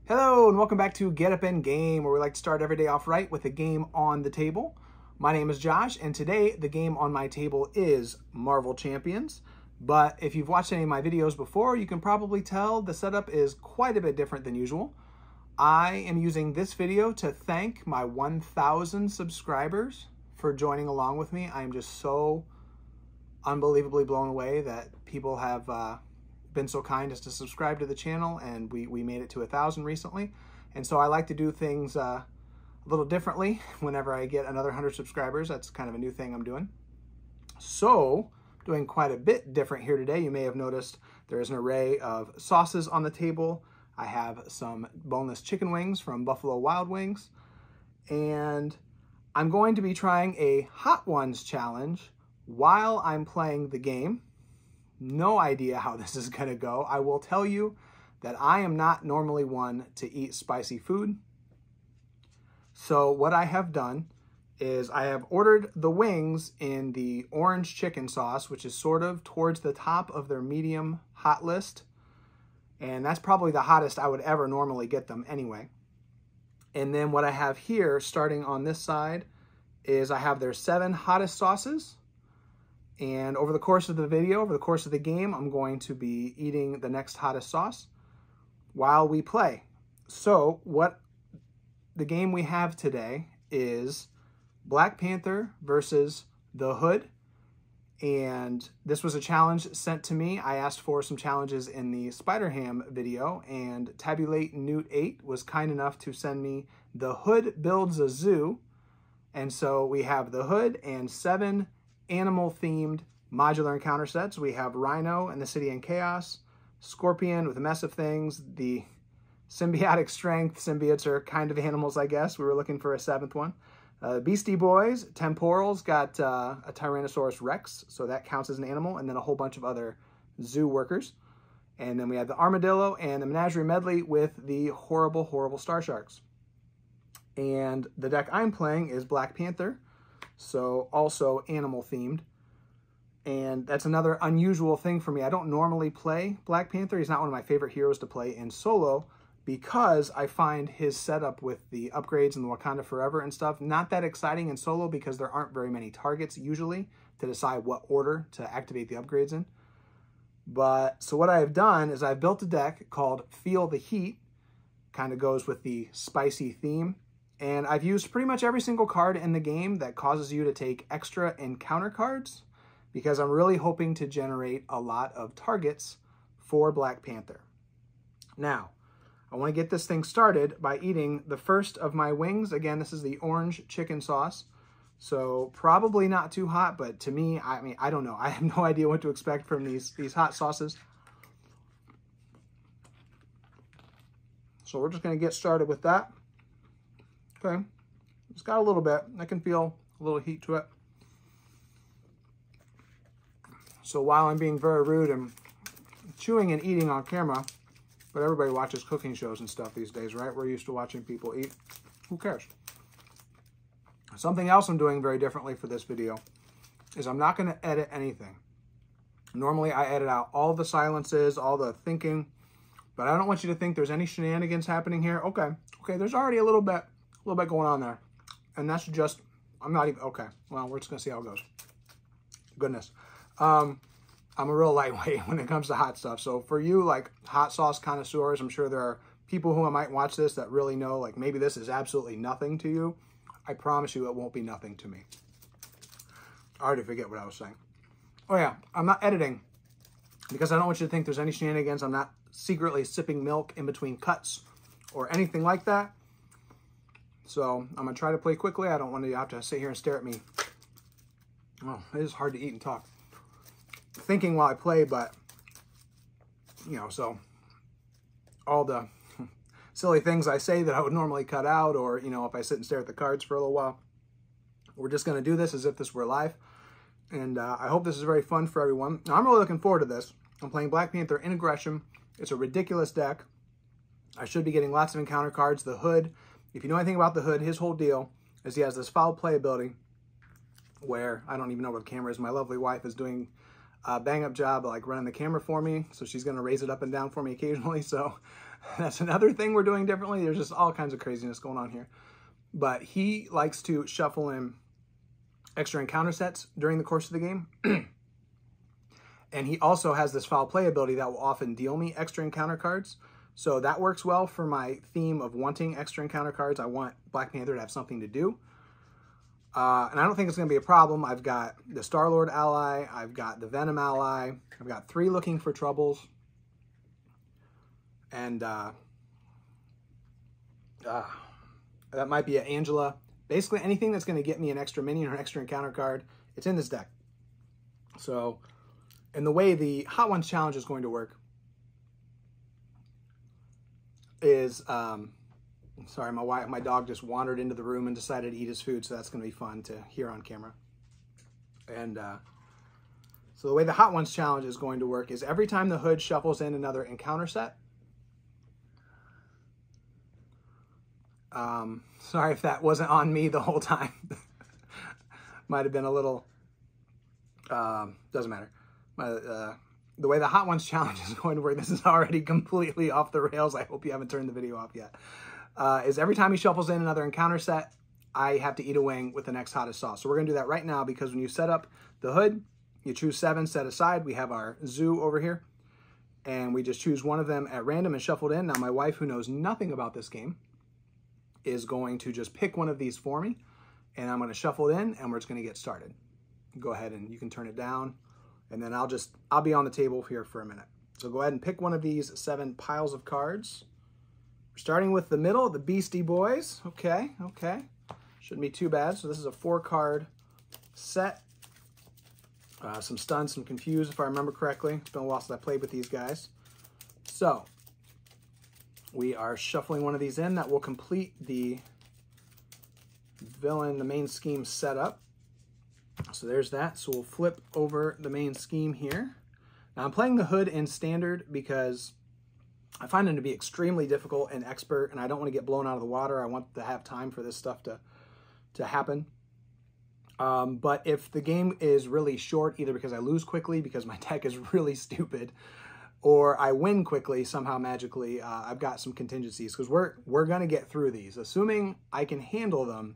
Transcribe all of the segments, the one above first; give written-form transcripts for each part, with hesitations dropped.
Hello and welcome back to Get Up and Game, where we like to start every day off right with a game on the table. My name is Josh, and today the game on my table is Marvel Champions. But if you've watched any of my videos before, you can probably tell the setup is quite a bit different than usual. I am using this video to thank my 1,000 subscribers for joining along with me. I am just so unbelievably blown away that people have been so kind as to subscribe to the channel, and we made it to 1,000 recently. And so I like to do things a little differently whenever I get another 100 subscribers. That's kind of a new thing I'm doing. So doing quite a bit different here today. You may have noticed there is an array of sauces on the table. I have some boneless chicken wings from Buffalo Wild Wings, and I'm going to be trying a Hot Ones challenge while I'm playing the game. No idea how this is going to go. I will tell you that I am not normally one to eat spicy food. So what I have done is I have ordered the wings in the orange chicken sauce, which is sort of towards the top of their medium hot list. And that's probably the hottest I would ever normally get them anyway. And then what I have here, starting on this side, is I have their 7 hottest sauces. And over the course of the video, over the course of the game, I'm going to be eating the next hottest sauce while we play. So what the game we have today is Black Panther versus the Hood. And this was a challenge sent to me. I asked for some challenges in the Spider-Ham video, and Tabulate Newt 8 was kind enough to send me The Hood Builds a Zoo. And so we have the Hood and 7 animal-themed modular encounter sets. We have Rhino and the City in Chaos, Scorpion with a mess of things, the symbiotic strength. Symbiotes are kind of animals, I guess. We were looking for a 7th one. Beastie Boys, Temporal's got a Tyrannosaurus Rex, so that counts as an animal, and then a whole bunch of other zoo workers. And then we have the Armadillo and the Menagerie Medley with the horrible, horrible Star Sharks. And the deck I'm playing is Black Panther, so also animal themed. And that's another unusual thing for me. I don't normally play Black Panther. He's not one of my favorite heroes to play in solo because I find his setup with the upgrades and the Wakanda Forever and stuff not that exciting in solo because there aren't very many targets usually to decide what order to activate the upgrades in. But so what I have done is I've built a deck called Feel the Heat. Kind of goes with the spicy theme. And I've used pretty much every single card in the game that causes you to take extra encounter cards because I'm really hoping to generate a lot of targets for Black Panther. Now, I want to get this thing started by eating the first of my wings. Again, this is the orange chicken sauce. So probably not too hot, but to me, I don't know. I have no idea what to expect from these hot sauces. So we're just going to get started with that. Okay, it's got a little bit. I can feel a little heat to it. So while I'm being very rude and chewing and eating on camera, but everybody watches cooking shows and stuff these days, right? We're used to watching people eat. Who cares? Something else I'm doing very differently for this video is I'm not going to edit anything. Normally I edit out all the silences, all the thinking, but I don't want you to think there's any shenanigans happening here. Okay, there's already a little bit going on there. And that's just, I'm not even, okay. Well, we're just going to see how it goes. Goodness. I'm a real lightweight when it comes to hot stuff. So for you, like, hot sauce connoisseurs, I'm sure there are people who might watch this that really know, like, maybe this is absolutely nothing to you. I promise you it won't be nothing to me. I already forget what I was saying. Oh, yeah. I'm not editing because I don't want you to think there's any shenanigans. I'm not secretly sipping milk in between cuts or anything like that. So I'm going to try to play quickly. I don't want you to have to sit here and stare at me. Oh, it is hard to eat and talk. Thinking while I play, but, you know, so all the silly things I say that I would normally cut out, or, you know, if I sit and stare at the cards for a little while. We're just going to do this as if this were live. And I hope this is very fun for everyone. Now, I'm really looking forward to this. I'm playing Black Panther in Aggression. It's a ridiculous deck. I should be getting lots of encounter cards. The Hood. If you know anything about the Hood, his whole deal is he has this foul play ability where, I don't even know where the camera is. My lovely wife is doing a bang-up job like running the camera for me, so she's going to raise it up and down for me occasionally. So That's another thing we're doing differently. There's just all kinds of craziness going on here. But he likes to shuffle in extra encounter sets during the course of the game. And he also has this foul play ability that will often deal me extra encounter cards. So that works well for my theme of wanting extra encounter cards. I want Black Panther to have something to do. And I don't think it's going to be a problem. I've got the Star-Lord ally. I've got the Venom ally. I've got 3 looking for troubles. And that might be an Angela. Basically anything that's going to get me an extra minion or an extra encounter card, it's in this deck. So, and the way the Hot Ones challenge is going to work is, sorry, my dog just wandered into the room and decided to eat his food, so that's going to be fun to hear on camera. And so the way the Hot Ones challenge is going to work is every time the hood shuffles in another encounter set. Sorry if that wasn't on me the whole time. Might have been a little, doesn't matter. The way the Hot Ones challenge is going to work, this is already completely off the rails. I hope you haven't turned the video off yet. Is every time he shuffles in another encounter set, I have to eat a wing with the next hottest sauce. So we're going to do that right now, because when you set up the hood, you choose 7 set aside. We have our zoo over here, and we just choose one of them at random and shuffle it in. Now my wife, who knows nothing about this game, is going to just pick one of these for me, and I'm going to shuffle it in, and we're just going to get started. Go ahead and you can turn it down, and then I'll be on the table here for a minute. So go ahead and pick one of these 7 piles of cards. We're starting with the middle, the Beastie Boys. Okay. Shouldn't be too bad. So this is a 4-card set. Some stunned, some confused, if I remember correctly. It's been a while since I played with these guys. So we are shuffling one of these in. That will complete the villain, the main scheme setup. So there's that. So we'll flip over the main scheme here. Now I'm playing the hood in standard because I find him to be extremely difficult and expert, and I don't want to get blown out of the water. I want to have time for this stuff to happen. But if the game is really short, either because I lose quickly because my deck is really stupid, or I win quickly somehow magically, I've got some contingencies, because we're going to get through these. Assuming I can handle them,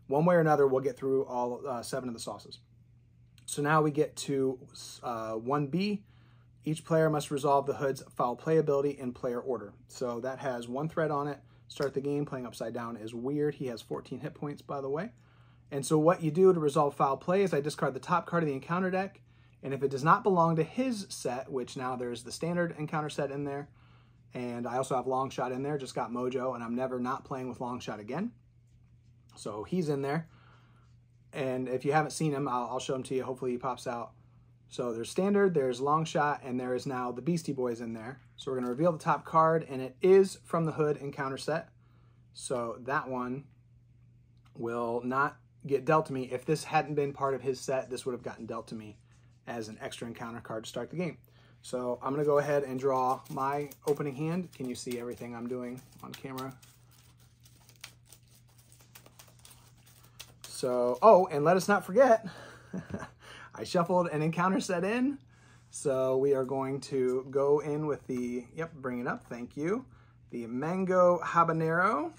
one way or another, we'll get through all 7 of the sauces. So now we get to 1B. Each player must resolve the hood's foul play ability in player order. So that has 1 thread on it. Start the game. Playing upside down is weird. He has 14 hit points, by the way. And so what you do to resolve foul play is I discard the top card of the encounter deck, and if it does not belong to his set, which now there's the standard encounter set in there, and I also have long shot in there, just got Mojo, and I'm never not playing with long shot again. So he's in there. And if you haven't seen him, I'll show him to you. Hopefully he pops out. So there's standard, there's long shot, and there is now the Beastie Boys in there. So we're going to reveal the top card, and it is from the hood encounter set. So that one will not get dealt to me. If this hadn't been part of his set, this would have gotten dealt to me as an extra encounter card to start the game. So I'm going to go ahead and draw my opening hand. Can you see everything I'm doing on camera? So, oh, and let us not forget, I shuffled an encounter set in. So we are going to go in with the, yep, bring it up, thank you. The Mango Habanero.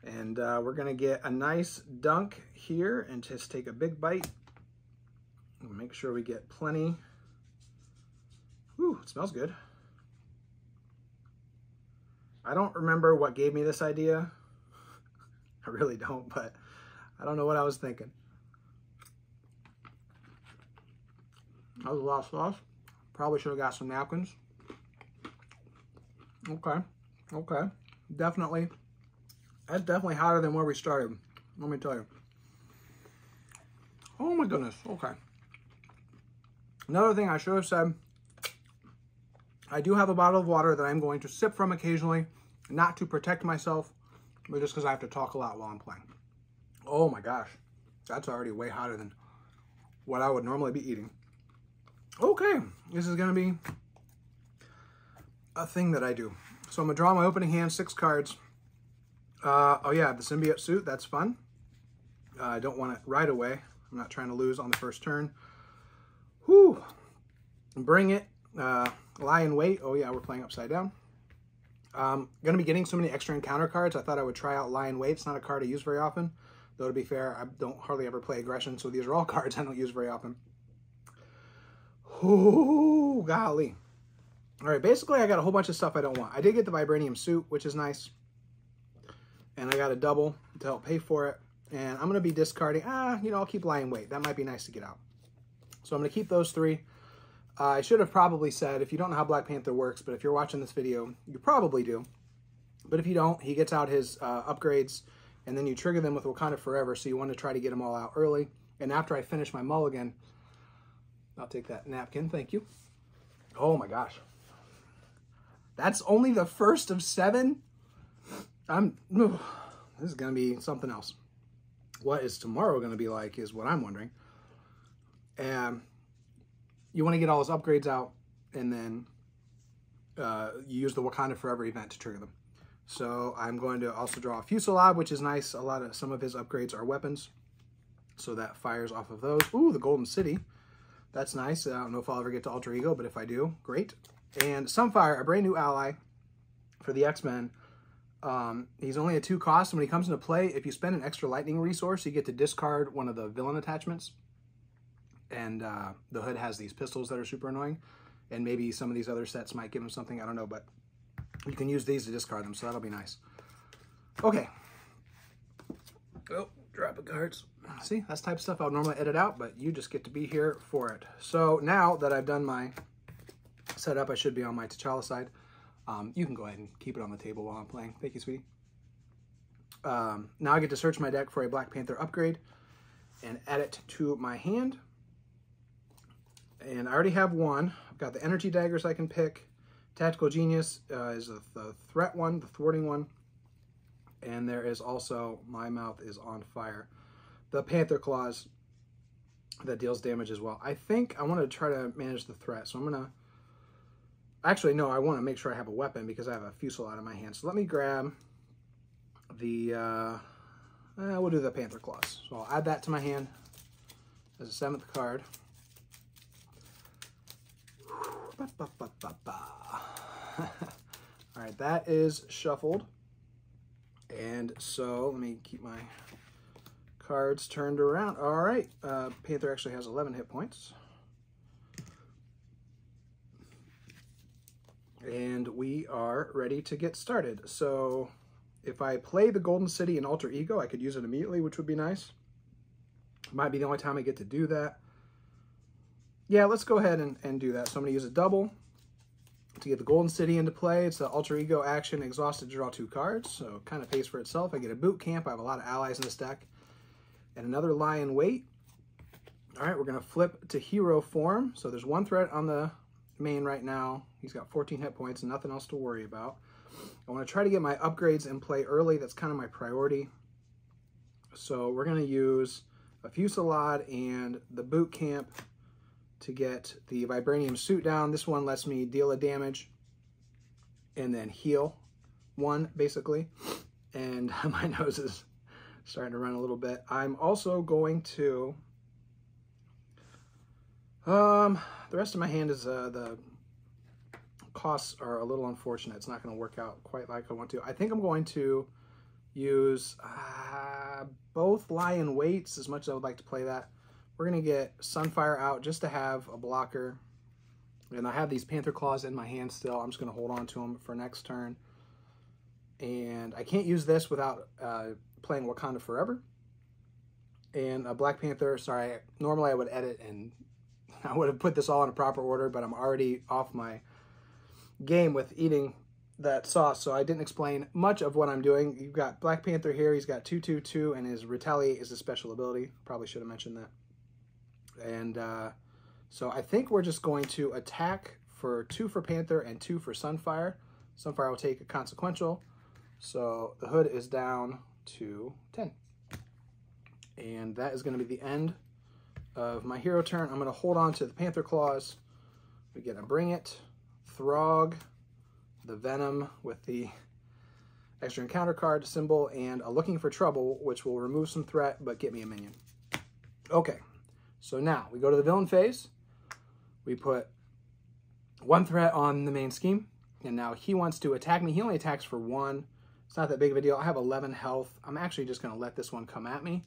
And we're going to get a nice dunk here and just take a big bite. Make sure we get plenty. Ooh, it smells good. I don't remember what gave me this idea. I really don't, but I don't know what I was thinking. That was a lot of sauce. Probably should have got some napkins. Okay. Definitely. That's definitely hotter than where we started. Let me tell you. Oh my goodness. Okay. Another thing I should have said, I do have a bottle of water that I'm going to sip from occasionally, not to protect myself, but just because I have to talk a lot while I'm playing. Oh my gosh. That's already way hotter than what I would normally be eating. Okay. This is going to be a thing that I do. So I'm going to draw my opening hand, 6 cards. Oh yeah, the symbiote suit, that's fun. I don't want it right away. I'm not trying to lose on the first turn. Whew. Bring it. Lie in wait. Oh yeah, we're playing upside down. Going to be getting so many extra encounter cards. I thought I would try out Lie in Wait. It's not a card I use very often. Though to be fair, I don't hardly ever play aggression, so these are all cards I don't use very often. Ooh, golly. All right, basically I got a whole bunch of stuff I don't want. I did get the vibranium suit, which is nice. And I got a double to help pay for it. And I'm going to be discarding, I'll keep Lie in Wait. That might be nice to get out. So I'm going to keep those three. I should have probably said, if you don't know how Black Panther works, but if you're watching this video, you probably do. But if you don't, he gets out his upgrades, and then you trigger them with Wakanda Forever, so you want to try to get them all out early. And after I finish my mulligan, I'll take that napkin, thank you. Oh my gosh. That's only the first of 7? This is going to be something else. What is tomorrow going to be like is what I'm wondering. And you want to get all his upgrades out, and then you use the Wakanda Forever event to trigger them. So I'm going to also draw a Fusillade, which is nice. Some of his upgrades are weapons, so that fires off of those. Ooh, the Golden City. That's nice. I don't know if I'll ever get to Alter Ego, but if I do, great. And Sunfire, a brand new ally for the X-Men. He's only a 2 cost, and when he comes into play, if you spend an extra lightning resource, you get to discard one of the villain attachments. And the hood has these pistols that are super annoying. And maybe some of these other sets might give him something, I don't know, but you can use these to discard them, so that'll be nice. Okay. Oh, drop of cards. See, that's the type of stuff I would normally edit out, but you just get to be here for it. So now that I've done my setup, I should be on my T'Challa side. You can go ahead and keep it on the table while I'm playing. Thank you, sweetie. Now I get to search my deck for a Black Panther upgrade and add it to my hand. And I already have one. I've got the energy daggers I can pick. Tactical Genius is the threat one, the thwarting one. And there is also, my mouth is on fire, the Panther Claws that deals damage as well. I think I want to try to manage the threat. So I'm going to, actually, no, I want to make sure I have a weapon because I have a Fusillade in my hand. So let me grab the, we'll do the Panther Claws. So I'll add that to my hand as a 7th card. All right, that is shuffled. And so let me keep my cards turned around. All right, Panther actually has 11 hit points. And we are ready to get started. So if I play the Golden City in Alter Ego, I could use it immediately, which would be nice. Might be the only time I get to do that. Yeah, let's go ahead and do that. So I'm going to use a double to get the Golden City into play. It's the Alter Ego action, exhausted, draw 2 cards. So it kind of pays for itself. I get a boot camp. I have a lot of allies in this deck. And another Lie in Wait. All right, we're going to flip to hero form. So there's 1 threat on the main right now. He's got 14 hit points and nothing else to worry about. I want to try to get my upgrades in play early. That's kind of my priority. So we're going to use a Fusillade and the boot camp to get the vibranium suit down. This one lets me deal a damage and then heal 1, basically. And my nose is starting to run a little bit. I'm also going to, the rest of my hand is, the costs are a little unfortunate. It's not going to work out quite like I want to. I think I'm going to use both Lie in Waits, as much as I would like to play that. We're going to get Sunfire out just to have a blocker. And I have these Panther Claws in my hand still. I'm just going to hold on to them for next turn. And I can't use this without playing Wakanda Forever. And a Black Panther, sorry, normally I would edit and I would have put this all in a proper order, but I'm already off my game with eating that sauce, so I didn't explain much of what I'm doing. You've got Black Panther here. He's got 2/2/2, and his Retaliate is a special ability. Probably should have mentioned that. And so I think we're just going to attack for 2 for Panther and 2 for Sunfire. Sunfire will take a consequential. So the hood is down to 10. And that is going to be the end of my hero turn. I'm going to hold on to the Panther Claws. We get a Bring It, Throg, the Venom with the extra encounter card symbol, and a Looking for Trouble, which will remove some threat but get me a minion. Okay. So now we go to the villain phase. We put 1 threat on the main scheme, and now he wants to attack me. He only attacks for 1. It's not that big of a deal. I have 11 health. I'm actually just going to let this one come at me.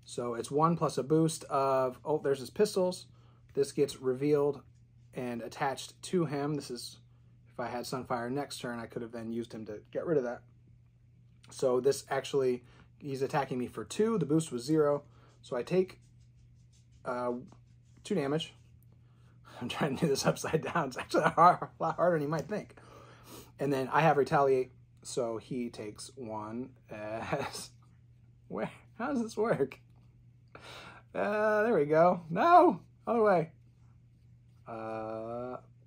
So it's 1 plus a boost of, oh, there's his pistols. This gets revealed and attached to him. This is, if I had Sunfire next turn, I could have then used him to get rid of that. So this actually, he's attacking me for 2. The boost was 0. So I take 2 damage. I'm trying to do this upside down. It's actually a lot harder than you might think. And then I have Retaliate. So he takes 1 as... Where? How does this work? There we go. No! Other way.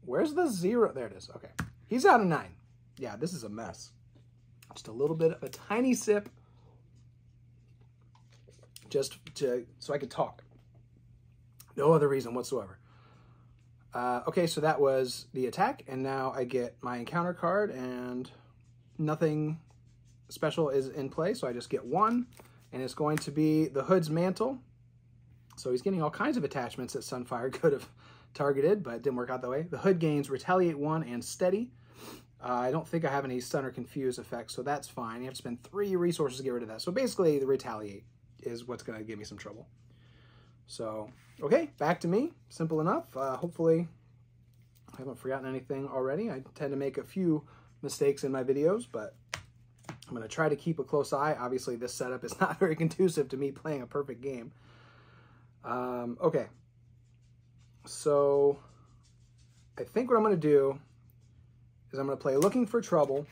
Where's the 0? There it is. Okay. He's out of 9. Yeah, this is a mess. Just a little bit of a tiny sip. Just so I could talk. No other reason whatsoever. Okay, so that was the attack. And now I get my encounter card and nothing special is in play. So I just get 1. And it's going to be the Hood's Mantle. So he's getting all kinds of attachments that Sunfire could have targeted, but it didn't work out that way. The Hood gains Retaliate 1 and Steady. I don't think I have any Stun or Confuse effects, so that's fine. You have to spend 3 resources to get rid of that. So basically, the Retaliate is what's going to give me some trouble. So, okay, back to me. Simple enough. Hopefully, I haven't forgotten anything already. I tend to make a few mistakes in my videos, but I'm going to try to keep a close eye. Obviously, this setup is not very conducive to me playing a perfect game. Okay, so I think what I'm going to do is I'm going to play Looking for Trouble.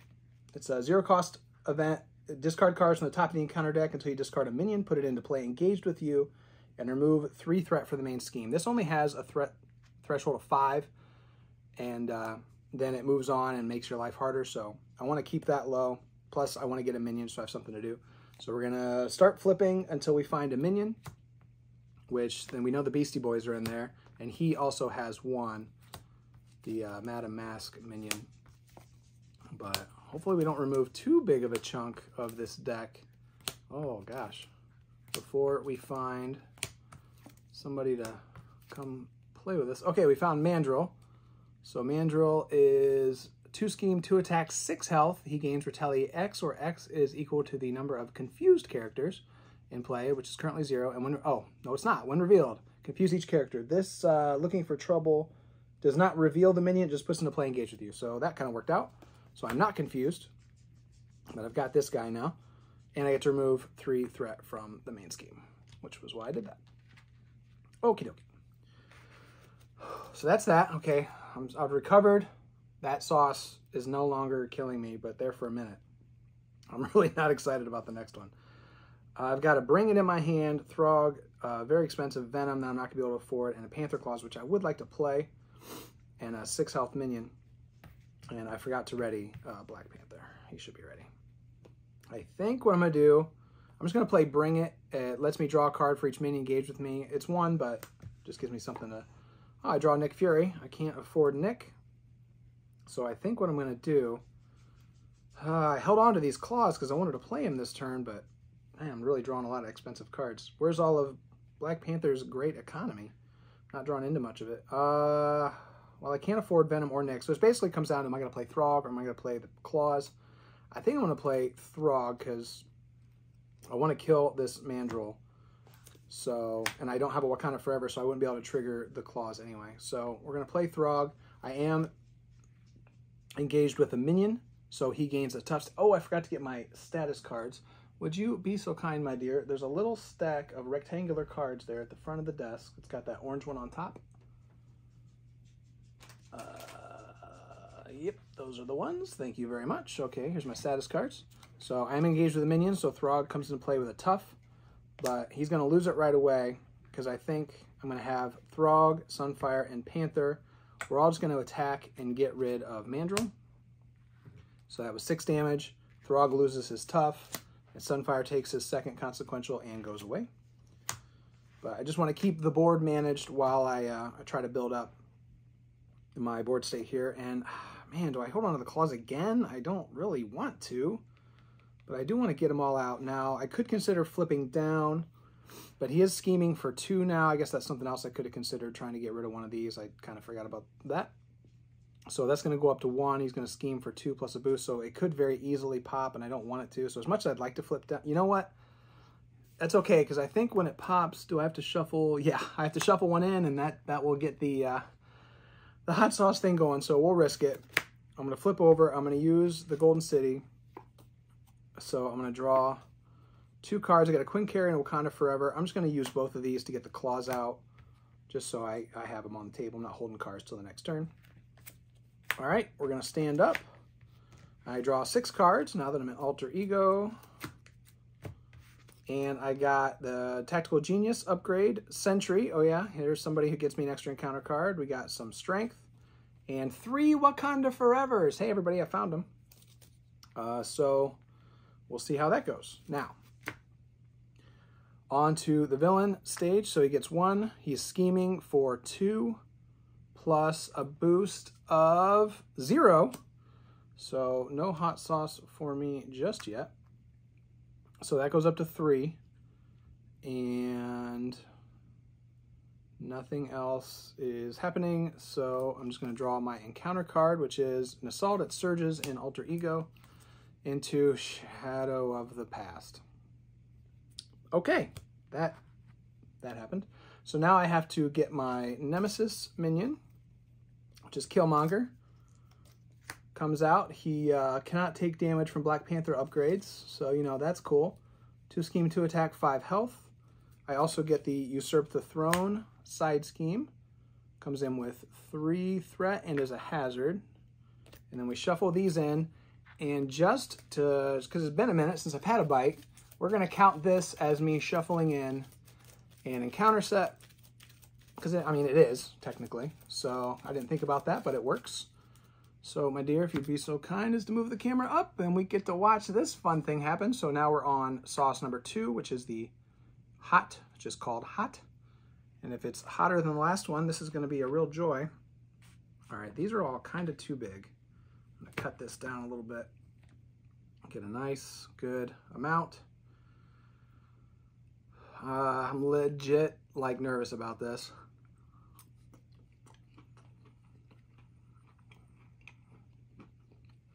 It's a 0-cost event. Discard cards from the top of the encounter deck until you discard a minion, put it into play engaged with you, and remove 3 threat for the main scheme. This only has a threat threshold of 5, and then it moves on and makes your life harder, so I want to keep that low. Plus, I want to get a minion, so I have something to do. So we're going to start flipping until we find a minion, which then we know the Beastie Boys are in there, and he also has 1, the Madam Mask minion. But hopefully we don't remove too big of a chunk of this deck. Oh, gosh. Before we find somebody to come play with us. Okay, we found Mandrill. So Mandrill is 2 scheme, 2 attack, 6 health. He gains Retaliate X, or X is equal to the number of confused characters in play, which is currently 0. And when, oh, no, it's not. When revealed, confuse each character. This Looking for Trouble does not reveal the minion, it just puts into play engaged with you. So that kind of worked out. So I'm not confused, but I've got this guy now. And I get to remove 3 threat from the main scheme, which was why I did that. Okie dokie. So that's that. Okay, I've recovered. That sauce is no longer killing me, but there for a minute. I'm really not excited about the next one. I've got to Bring It in my hand, Throg, very expensive Venom that I'm not going to be able to afford, and a Panther Claws, which I would like to play, and a 6 health minion. And I forgot to ready Black Panther. He should be ready. I think what I'm going to do, I'm just going to play Bring It. It lets me draw a card for each minion engaged with me. It's 1, but just gives me something to... Oh, I draw Nick Fury. I can't afford Nick. So I think what I'm going to do... I held on to these claws because I wanted to play him this turn, but man, I'm really drawing a lot of expensive cards. Where's all of Black Panther's great economy? Not drawn into much of it. Well, I can't afford Venom or Nick, so it basically comes down to, am I going to play Throg or am I going to play the claws? I think I'm going to play Throg because I want to kill this Mandrill. So, and I don't have a Wakanda Forever, so I wouldn't be able to trigger the claws anyway. So we're going to play Throg. I am engaged with a minion, so he gains a tough... Oh, I forgot to get my status cards. Would you be so kind, my dear? There's a little stack of rectangular cards there at the front of the desk. It's got that orange one on top. Yep, those are the ones. Thank you very much. Okay, here's my status cards. So I'm engaged with a minion, so Throg comes into play with a tough, but he's going to lose it right away because I think I'm going to have Throg, Sunfire, and Panther. We're all just going to attack and get rid of Mandrill. So that was 6 damage. Throg loses his tough, and Sunfire takes his 2nd consequential and goes away. But I just want to keep the board managed while I try to build up my board state here. And man, do I hold on to the claws again? I don't really want to, but I do want to get them all out. Now, I could consider flipping down, but he is scheming for 2 now. I guess that's something else I could have considered, trying to get rid of one of these. I kind of forgot about that. So that's going to go up to 1. He's going to scheme for 2 plus a boost. So it could very easily pop, and I don't want it to. So as much as I'd like to flip down, you know what? That's okay, because I think when it pops, do I have to shuffle? Yeah, I have to shuffle one in, and that will get the hot sauce thing going. So we'll risk it. I'm going to flip over. I'm going to use the Golden City. So I'm going to draw 2 cards. I got a Queen Carry and Wakanda Forever. I'm just going to use both of these to get the claws out, just so I have them on the table. I'm not holding cards till the next turn. All right, we're going to stand up. I draw 6 cards now that I'm in Alter Ego. And I got the Tactical Genius upgrade, Sentry. Oh yeah, here's somebody who gets me an extra encounter card. We got some Strength. And 3 Wakanda Forevers. Hey everybody, I found them. So we'll see how that goes. Now, on to the villain stage. So he gets 1. He's scheming for 2 plus a boost of 0. So no hot sauce for me just yet. So that goes up to 3. And nothing else is happening. So I'm just going to draw my encounter card, which is an assault. It surges in Alter Ego into Shadow of the Past. Okay, that happened. So now I have to get my Nemesis minion, which is Killmonger. Comes out. He cannot take damage from Black Panther upgrades, so you know that's cool. 2 scheme, 2 attack, 5 health. I also get the Usurp the Throne side scheme. Comes in with 3 threat and is a hazard. And then we shuffle these in, and just to, because it's been a minute since I've had a bite, we're going to count this as me shuffling in an encounter set, because I mean it is technically. So I didn't think about that, but it works. So, my dear, if you'd be so kind as to move the camera up, and we get to watch this fun thing happen. So now we're on sauce number 2, which is the hot, which is called hot. And if it's hotter than the last one, this is going to be a real joy. All right, these are all kind of too big. I'm going to cut this down a little bit. Get a nice, good amount. I'm legit, like, nervous about this.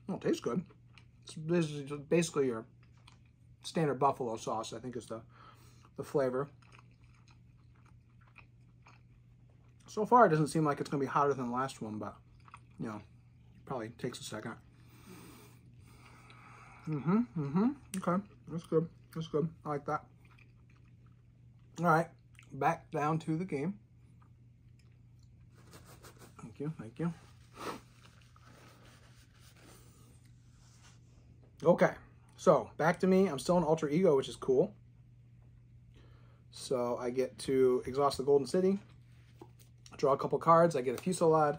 Oh, it tastes good. This is basically your standard buffalo sauce, I think is the flavor. So far, it doesn't seem like it's going to be hotter than the last one, but, you know, probably takes a second. Okay, that's good. That's good. I like that. All right, back down to the game. Thank you, thank you. Okay, so back to me. I'm still in Alter Ego, which is cool. So I get to exhaust the Golden City, draw a couple cards. I get a Fusillade,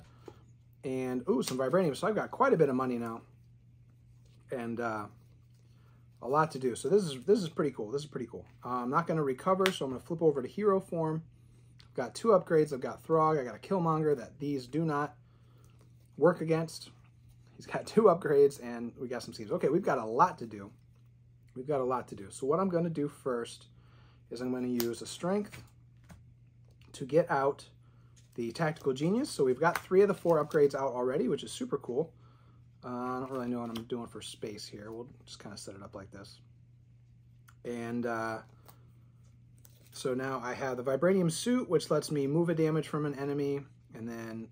and ooh, some Vibranium. So I've got quite a bit of money now, and a lot to do. So this is pretty cool. This is pretty cool. I'm not going to recover, so I'm going to flip over to hero form. I've got 2 upgrades. I've got Throg. I got a Killmonger that these do not work against. He's got 2 upgrades, and we got some schemes. Okay, we've got a lot to do. We've got a lot to do. So what I'm going to do first is I'm going to use a Strength to get out the Tactical Genius. So we've got 3 of the 4 upgrades out already, which is super cool. I don't really know what I'm doing for space here. We'll just kind of set it up like this. And so now I have the Vibranium Suit, which lets me move a damage from an enemy, and then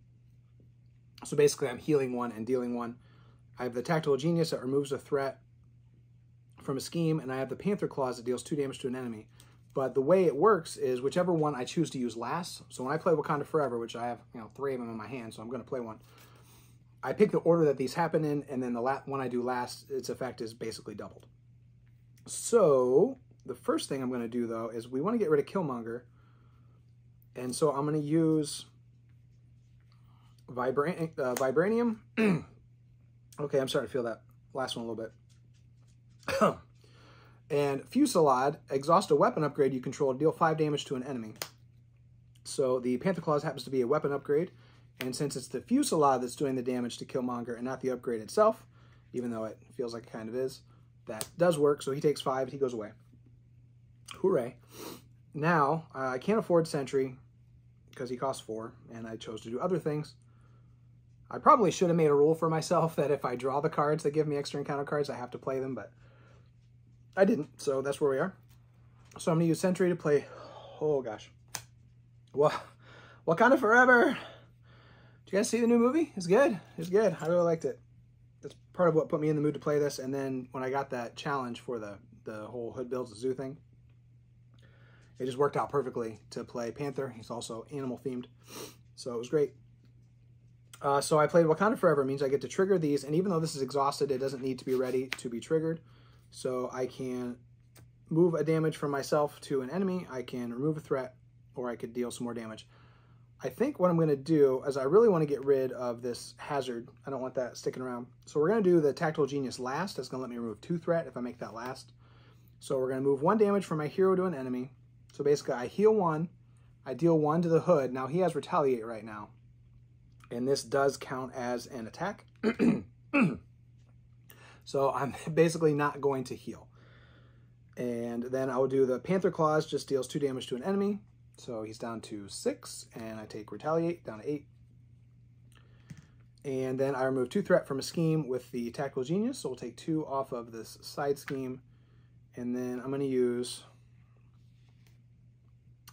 so basically I'm healing 1 and dealing 1. I have the Tactical Genius that removes a threat from a scheme, and I have the Panther Claws that deals 2 damage to an enemy. But the way it works is whichever one I choose to use last. So when I play Wakanda Forever, which I have 3 of them in my hand, so I'm going to play one. I pick the order that these happen in, and then the one I do last, its effect is basically doubled. So the first thing I'm going to do, though, is we want to get rid of Killmonger. And so I'm going to use Vibranium. Okay, I'm starting to feel that last one a little bit. And Fusillade, exhaust a weapon upgrade you control to deal 5 damage to an enemy. So the Panther Claws happens to be a weapon upgrade. And since it's the Fusillade that's doing the damage to Killmonger and not the upgrade itself, even though it feels like it kind of is, that does work. So he takes 5, he goes away. Hooray. Now, I can't afford Sentry because he costs 4, and I chose to do other things. I probably should have made a rule for myself that if I draw the cards that give me extra encounter cards, I have to play them, but I didn't, so that's where we are. So I'm going to use Sentry to play, oh gosh. Well, Wakanda Forever. Did you guys see the new movie? It's good. It's good. I really liked it. That's part of what put me in the mood to play this, and then when I got that challenge for the whole Hood Builds a Zoo thing, it just worked out perfectly to play Panther. He's also animal themed, so it was great. So I played Wakanda Forever. It means I get to trigger these, and even though this is exhausted, it doesn't need to be ready to be triggered. So I can move a damage from myself to an enemy, I can remove a threat, or I could deal some more damage. I think what I'm going to do is I really want to get rid of this hazard. I don't want that sticking around. So we're going to do the Tactical Genius last. That's going to let me remove 2 threat if I make that last. So we're going to move 1 damage from my hero to an enemy. So basically I heal 1, I deal 1 to the Hood. Now he has Retaliate right now. And this does count as an attack. So I'm basically not going to heal. And then I will do the Panther Claws, just deals 2 damage to an enemy. So he's down to 6, and I take Retaliate, down to 8. And then I remove 2 threat from a scheme with the Tactical Genius, so we'll take 2 off of this side scheme. And then I'm going to use,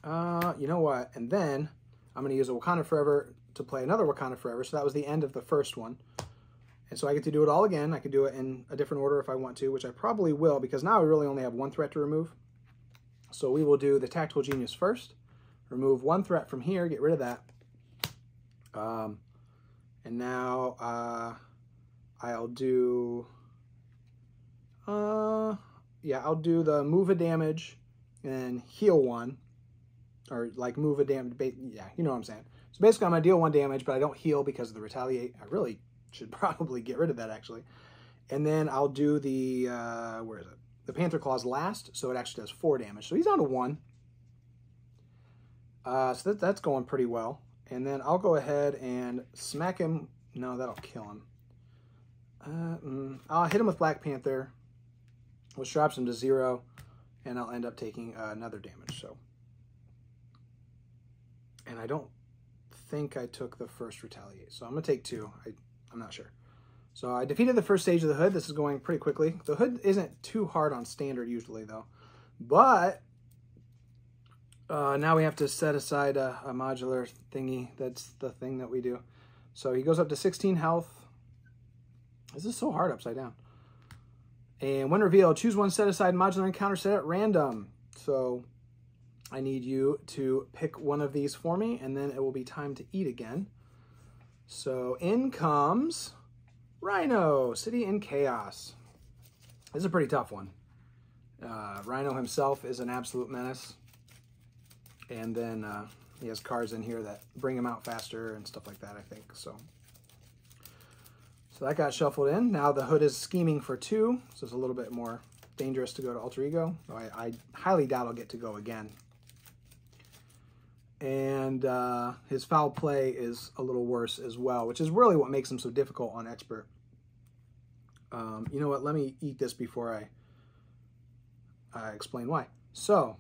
you know what, and then I'm going to use a Wakanda Forever to play another Wakanda Forever, so that was the end of the first one. And so I get to do it all again. I could do it in a different order if I want to, which I probably will, because now I really only have 1 threat to remove. So we will do the Tactical Genius first. Remove 1 threat from here, get rid of that. And now I'll do, yeah, I'll do the move a damage and heal 1. Or like move a damage, yeah, you know what I'm saying. So basically I'm going to deal 1 damage, but I don't heal because of the Retaliate. I really should probably get rid of that, actually. And then I'll do the, where is it? The Panther Claws last, so it actually does 4 damage. So he's down to 1. So that's going pretty well. And then I'll go ahead and smack him. No, that'll kill him. I'll hit him with Black Panther, which drops him to 0, and I'll end up taking another damage. So, and I don't think I took the first Retaliate, so I'm going to take 2. I'm not sure. So I defeated the first stage of the Hood. This is going pretty quickly. The Hood isn't too hard on standard usually, though. But now we have to set aside a modular thingy. That's the thing that we do. So he goes up to 16 health. This is so hard upside down. And when revealed, choose 1 set aside modular encounter set at random. So I need you to pick one of these for me, and then it will be time to eat again. So in comes Rhino, City in Chaos. This is a pretty tough one. Rhino himself is an absolute menace. And then he has cards in here that bring him out faster and stuff like that, I think. So that got shuffled in. Now the Hood is scheming for 2, so it's a little bit more dangerous to go to Alter Ego. I highly doubt I'll get to go again. And his foul play is a little worse as well, which is really what makes him so difficult on Expert. You know what? Let me eat this before I explain why. So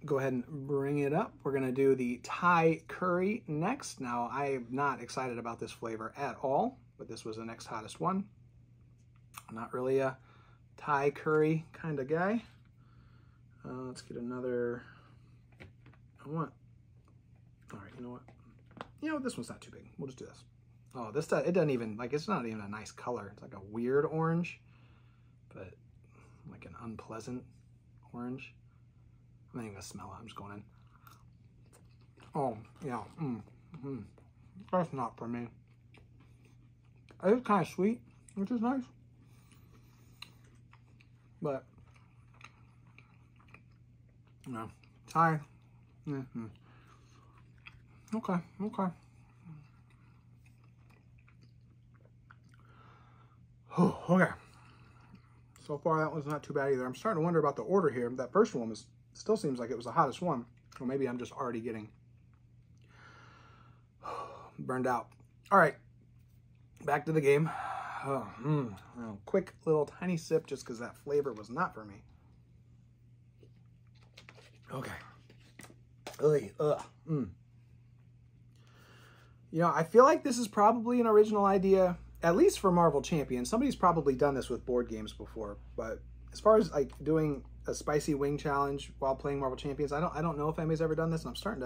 go ahead and bring it up. We're going to do the Thai curry next. Now, I am not excited about this flavor at all, but this was the next hottest one. I'm not really a Thai curry kind of guy. Let's get another. All right, you know what? You know, this one's not too big. We'll just do this. Oh, this, it doesn't even, like, it's not even a nice color. It's like a weird orange, but like an unpleasant orange. I'm not even gonna smell it. I'm just going in. Oh, yeah. That's not for me. It's kind of sweet, which is nice. But, no. Thai. Okay. Okay. So far, that one's not too bad either. I'm starting to wonder about the order here. That first one still seems like it was the hottest one. Or maybe I'm just already getting burned out. All right. Back to the game. Quick little tiny sip just because that flavor was not for me. Okay. You know, I feel like this is probably an original idea, at least for Marvel Champions. Somebody's probably done this with board games before, but as far as like doing a spicy wing challenge while playing Marvel Champions, I don't know if anybody's ever done this, and I'm starting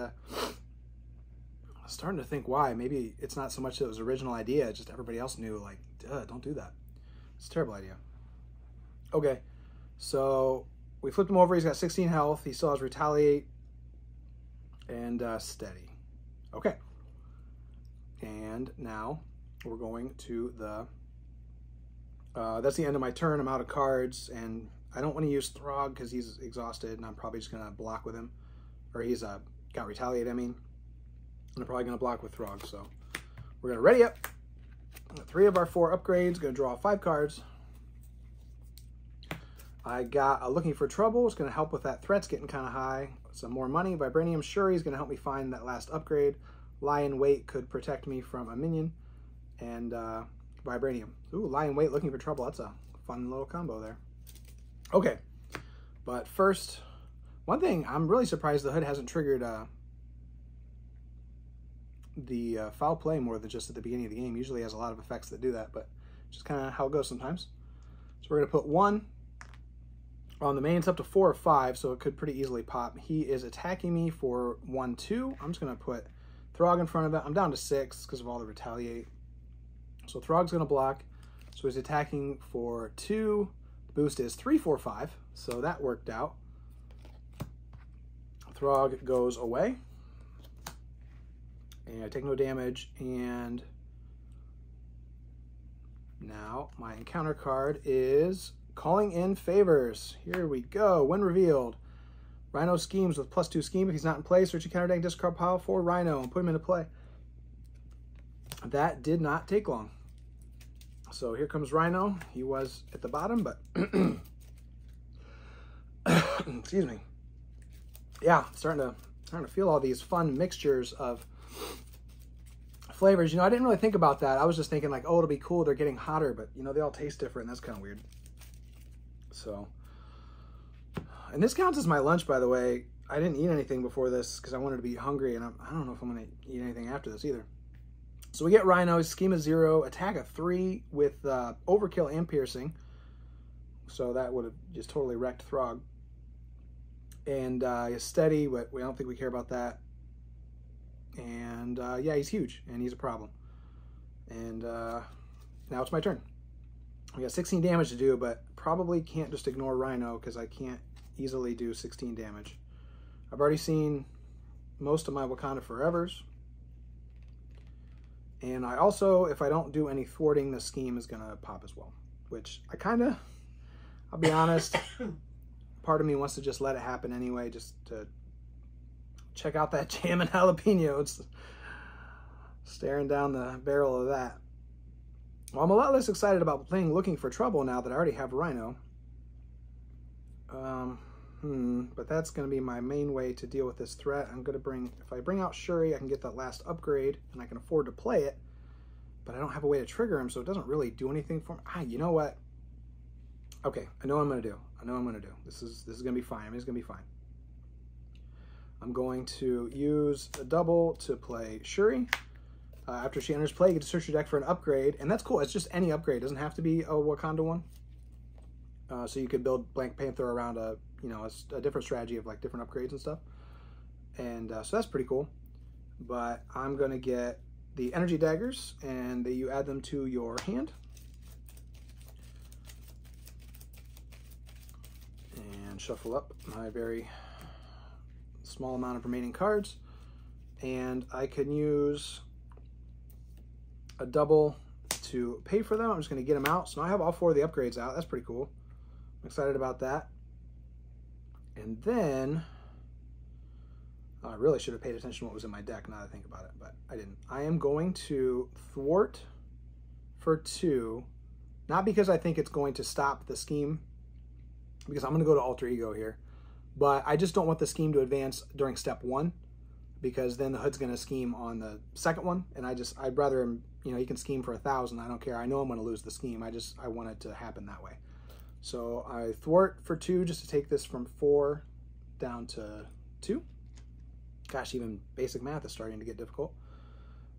to think why. Maybe it's not so much that it was an original idea, it's just everybody else knew, like, duh, don't do that. It's a terrible idea. Okay, so we flipped him over. He's got 16 health. He still has Retaliate and Steady. Okay. And now we're going to the... that's the end of my turn. I'm out of cards, and I don't want to use Throg because he's exhausted, and I'm probably just going to block with him. Or he's got Retaliate, I mean. And I'm probably going to block with Throg, so we're going to ready up. 3 of our 4 upgrades. Going to draw 5 cards. I got Looking for Trouble. It's going to help with that threats getting kind of high. Some more money. Vibranium Shuri is going to help me find that last upgrade. Lion Weight could protect me from a minion. And Vibranium. Ooh, Lion Weight, Looking for Trouble. That's a fun little combo there. Okay. But first, one thing, I'm really surprised the hood hasn't triggered the foul play more than just at the beginning of the game. Usually has a lot of effects that do that, but just kind of how it goes sometimes. So we're going to put 1 on the main. It's up to 4 or 5, so it could pretty easily pop. He is attacking me for 1, 2. I'm just going to put Throg in front of it. I'm down to 6 because of all the Retaliate. So Throg's going to block. So he's attacking for 2. The boost is 3, 4, 5. So that worked out. Throg goes away. And I take no damage. And now my encounter card is Calling in Favors. Here we go. When revealed, Rhino schemes with +2 scheme. If he's not in play, search your counter deck, discard pile for Rhino and put him into play. That did not take long. So here comes Rhino. He was at the bottom, but excuse me. Yeah, starting to feel all these fun mixtures of flavors. You know, I didn't really think about that. I was just thinking like, oh, it'll be cool. They're getting hotter, but you know, they all taste different. That's kind of weird. So, and this counts as my lunch, by the way. I didn't eat anything before this because I wanted to be hungry, and I don't know if I'm going to eat anything after this either. So we get Rhino, scheme of 0, attack of 3 with overkill and piercing. So that would have just totally wrecked Throg. And he's steady, but we don't think we care about that. And yeah, he's huge, and he's a problem. And now it's my turn. We got 16 damage to do, but probably can't just ignore Rhino because I can't easily do 16 damage. I've already seen most of my Wakanda Forevers. And I also, if I don't do any thwarting, the scheme is going to pop as well. Which I kind of, I'll be honest, part of me wants to just let it happen anyway, just to check out that jam and jalapeno. It's staring down the barrel of that. Well, I'm a lot less excited about playing Looking for Trouble now that I already have Rhino. But that's going to be my main way to deal with this threat. I'm going to bring, if I bring out Shuri, I can get that last upgrade, and I can afford to play it, but I don't have a way to trigger him, so it doesn't really do anything for me. You know what? Okay, I know what I'm going to do. I know what I'm going to do. This is going to be fine. I mean, it's going to be fine. I'm going to use a double to play Shuri. After she enters play, you get to search your deck for an upgrade, and that's cool. It's just any upgrade. It doesn't have to be a Wakanda one. So you could build Black Panther around a different strategy of like different upgrades and stuff. And so that's pretty cool. But I'm going to get the energy daggers, and you add them to your hand. And shuffle up my very small amount of remaining cards. And I can use a double to pay for them. I'm just going to get them out. So now I have all 4 of the upgrades out. That's pretty cool. I'm excited about that. And then I really should have paid attention to what was in my deck now that I think about it, but I didn't. I am going to thwart for 2, not because I think it's going to stop the scheme, because I'm going to go to Alter Ego here, but I just don't want the scheme to advance during step 1, because then the hood's going to scheme on the second one, and I'd rather him, you know, he can scheme for 1,000. I don't care. I know I'm going to lose the scheme. I want it to happen that way. So I thwart for 2 just to take this from 4 down to 2. Gosh, even basic math is starting to get difficult.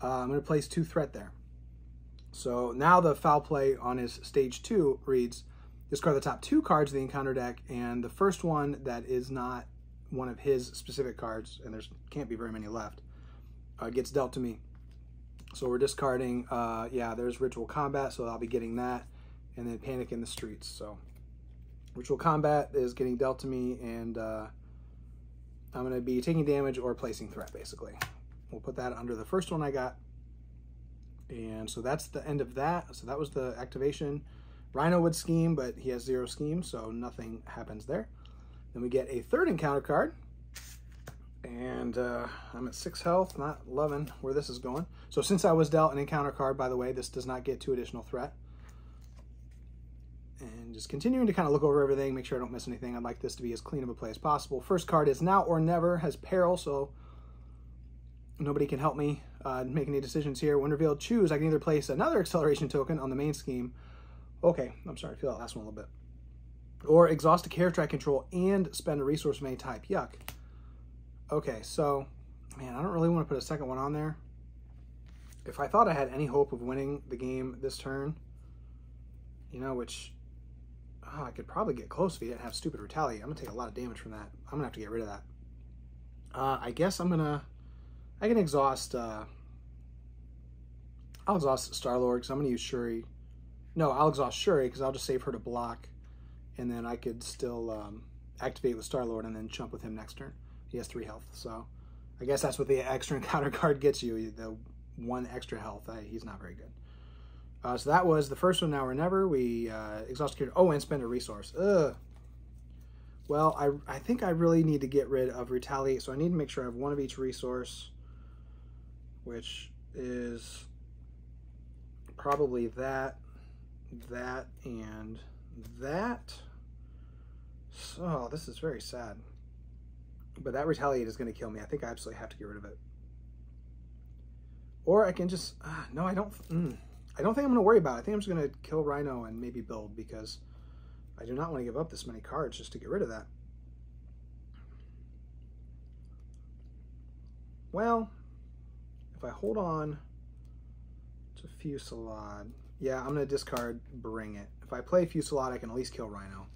I'm going to place 2 threat there. So now the foul play on his stage 2 reads, discard the top 2 cards of the encounter deck, and the first one that is not one of his specific cards, and there's can't be very many left, gets dealt to me. So we're discarding, yeah, there's Ritual Combat, so I'll be getting that, and then Panic in the Streets. So Ritual Combat is getting dealt to me, and I'm going to be taking damage or placing threat, basically. We'll put that under the first one I got. And so that's the end of that. So that was the activation. Rhino would scheme, but he has 0 scheme, so nothing happens there. Then we get a 3rd encounter card. And I'm at 6 health, not loving where this is going. So since I was dealt an encounter card, by the way, this does not get 2 additional threat. And just continuing to kind of look over everything, make sure I don't miss anything. I'd like this to be as clean of a play as possible. First card is Now or Never, has Peril, so nobody can help me make any decisions here. When revealed, choose. I can either place another acceleration token on the main scheme. Okay, I'm sorry, I feel that last one a little bit. Or exhaust a character I control and spend a resource of any type. Yuck. Okay, so, man, I don't really want to put a second one on there. If I thought I had any hope of winning the game this turn, you know, which, oh, I could probably get close if he didn't have stupid Retaliate. I'm going to take a lot of damage from that. I'm going to have to get rid of that. I guess I'm going to, I can exhaust, I'll exhaust Star-Lord because I'm going to use Shuri. No, I'll exhaust Shuri because I'll just save her to block, and then I could still activate with Star-Lord and then jump with him next turn. He has 3 health, so I guess that's what the extra encounter card gets you, the 1 extra health. He's not very good. So that was the first one, Now or Never. We exhaust character. Oh, and spend a resource. Ugh. Well, I think I really need to get rid of Retaliate, so I need to make sure I have 1 of each resource, which is probably that, and that. So this is very sad. But that Retaliate is going to kill me. I think I absolutely have to get rid of it. Or I can just... no, I don't think I'm going to worry about it. I think I'm just going to kill Rhino and maybe build, because I do not want to give up this many cards just to get rid of that. Well, if I hold on to Fusillade... Yeah, I'm going to discard Bring It. If I play Fusillade, I can at least kill Rhino.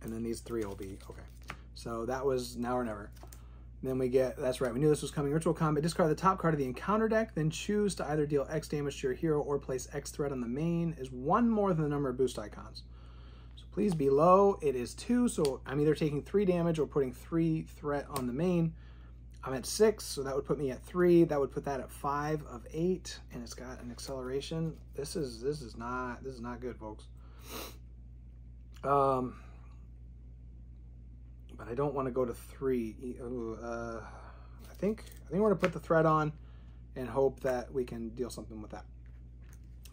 And then these 3 will be... Okay. So that was Now or Never. Then we get, that's right, we knew this was coming. Ritual Combat, discard the top card of the encounter deck, then choose to either deal X damage to your hero or place X threat on the main, is 1 more than the number of boost icons. So please be low. It is 2, so I'm either taking 3 damage or putting 3 threat on the main. I'm at 6, so that would put me at 3. That would put that at 5 of 8, and it's got an acceleration. This is not good, folks. But I don't want to go to 3. I think we're going to put the threat on and hope that we can deal something with that.